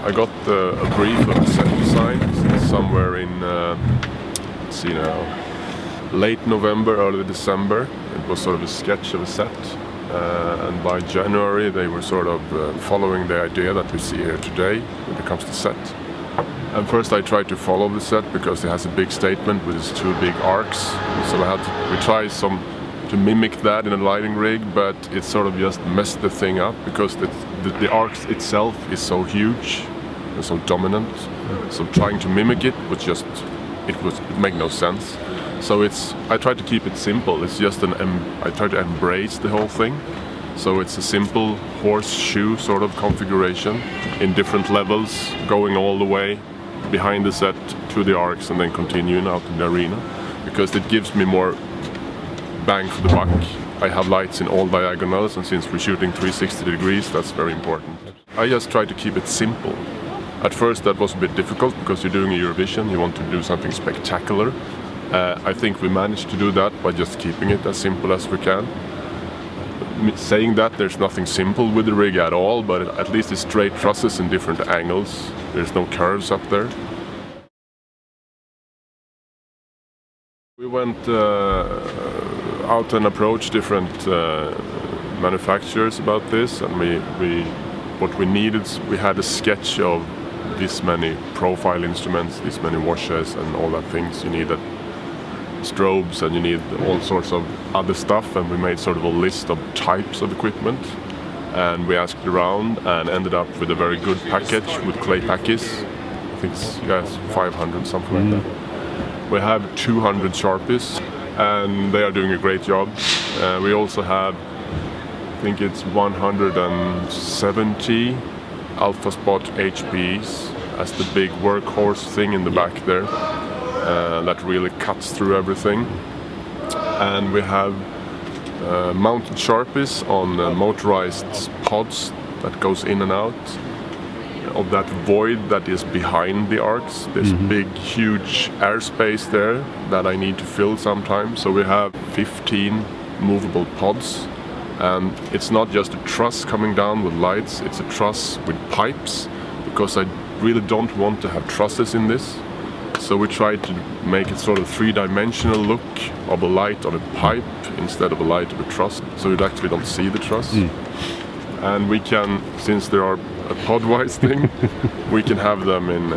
I got a brief of the set design somewhere in, let's see now, late November, early December. It was sort of a sketch of a set. And by January they were sort of following the idea that we see here today when it comes to set. And first I tried to follow the set because it has a big statement with its two big arcs. So we tried to mimic that in a lighting rig, but it sort of just messed the thing up because the arcs itself is so huge and so dominant. So trying to mimic it was just, it made no sense. So I tried to keep it simple. It's just I tried to embrace the whole thing. So it's a simple horseshoe sort of configuration in different levels, going all the way behind the set to the arcs and then continuing out in the arena, because it gives me more bang for the buck. I have lights in all diagonals, and since we're shooting 360 degrees, that's very important. I just try to keep it simple. At first that was a bit difficult because you're doing a Eurovision, you want to do something spectacular. I think we managed to do that by just keeping it as simple as we can. Saying that, there's nothing simple with the rig at all, but at least it's straight trusses in different angles. There's no curves up there. We went out and approached different manufacturers about this, and what we needed, we had a sketch of this many profile instruments, this many washers and all that things you needed. Strobes, and you need all sorts of other stuff, and we made sort of a list of types of equipment, and we asked around and ended up with a very good package with clay packies. I think it's 500, something like that. We have 200 Sharpies, and they are doing a great job. We also have, I think it's 170 Alpha Spot HPs as the big workhorse thing in the back there. That really cuts through everything. And we have mounted Sharpies on motorized pods that goes in and out of that void that is behind the arcs. There's big, huge airspace there that I need to fill sometimes. So we have 15 movable pods. And it's not just a truss coming down with lights, it's a truss with pipes, because I really don't want to have trusses in this. So we tried to make it sort of three-dimensional look of a light on a pipe instead of a light of a truss, so you actually don't see the truss. And we can, since there are a pod-wise thing, we can have them in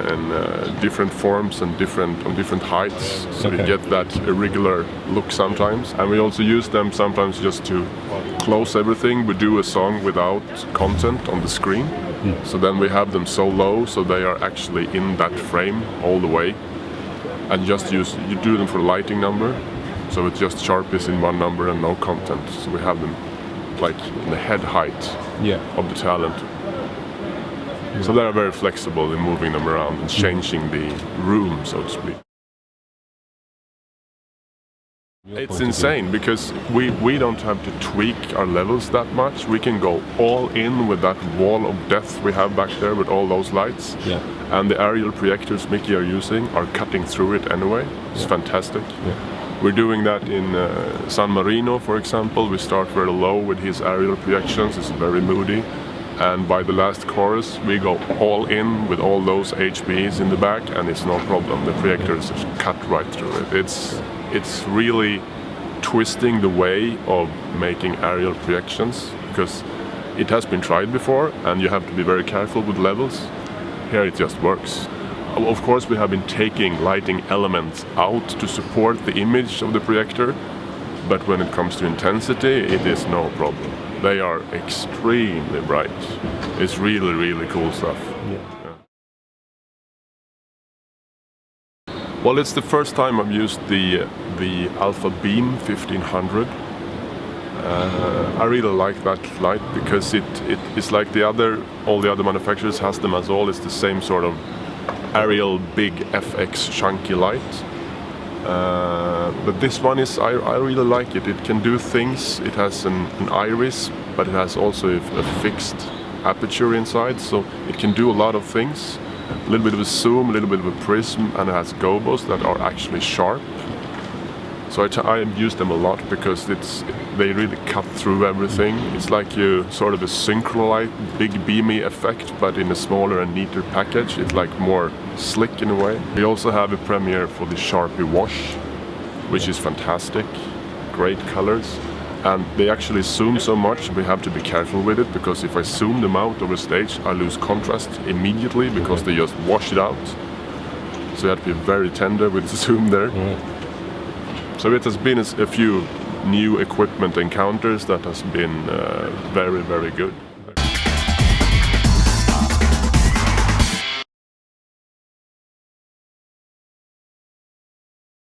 different forms and on different heights, so you get that irregular look sometimes. And we also use them sometimes just to close everything. We do a song without content on the screen, so then we have them so low so they are actually in that frame all the way. And you do them for lighting number, so it's just Sharpies in one number and no content. So we have them like in the head height of the talent. So they are very flexible in moving them around and changing the room, so to speak. It's insane because we don't have to tweak our levels that much. We can go all in with that wall of death we have back there with all those lights. And the aerial projectors Mickey are using are cutting through it anyway. It's fantastic. We're doing that in San Marino, for example. We start very low with his aerial projections. It's very moody. And by the last chorus, we go all in with all those HBs in the back, and it's no problem. The projectors just cut right through it. It's really twisting the way of making aerial projections, because it has been tried before, and you have to be very careful with levels. Here it just works. Of course, we have been taking lighting elements out to support the image of the projector, but when it comes to intensity, it is no problem. They are extremely bright. It's really, really cool stuff. Well, it's the first time I've used the Alpha Beam 1500. I really like that light because it's like all the other manufacturers has them as all. It's the same sort of aerial big FX chunky light. But this one I really like it. It can do things. It has an iris, but it has also a fixed aperture inside, so it can do a lot of things. A little bit of a zoom, a little bit of a prism, and it has gobos that are actually sharp. So I use them a lot because they really cut through everything. It's like you sort of a Synchrolite big beamy effect, but in a smaller and neater package. It's like more slick in a way. We also have a premiere for the Sharpie Wash, which is fantastic. Great colors. And they actually zoom so much, we have to be careful with it, because if I zoom them out over stage, I lose contrast immediately because they just wash it out. So you have to be very tender with the zoom there. So it has been a few new equipment encounters that has been very, very good.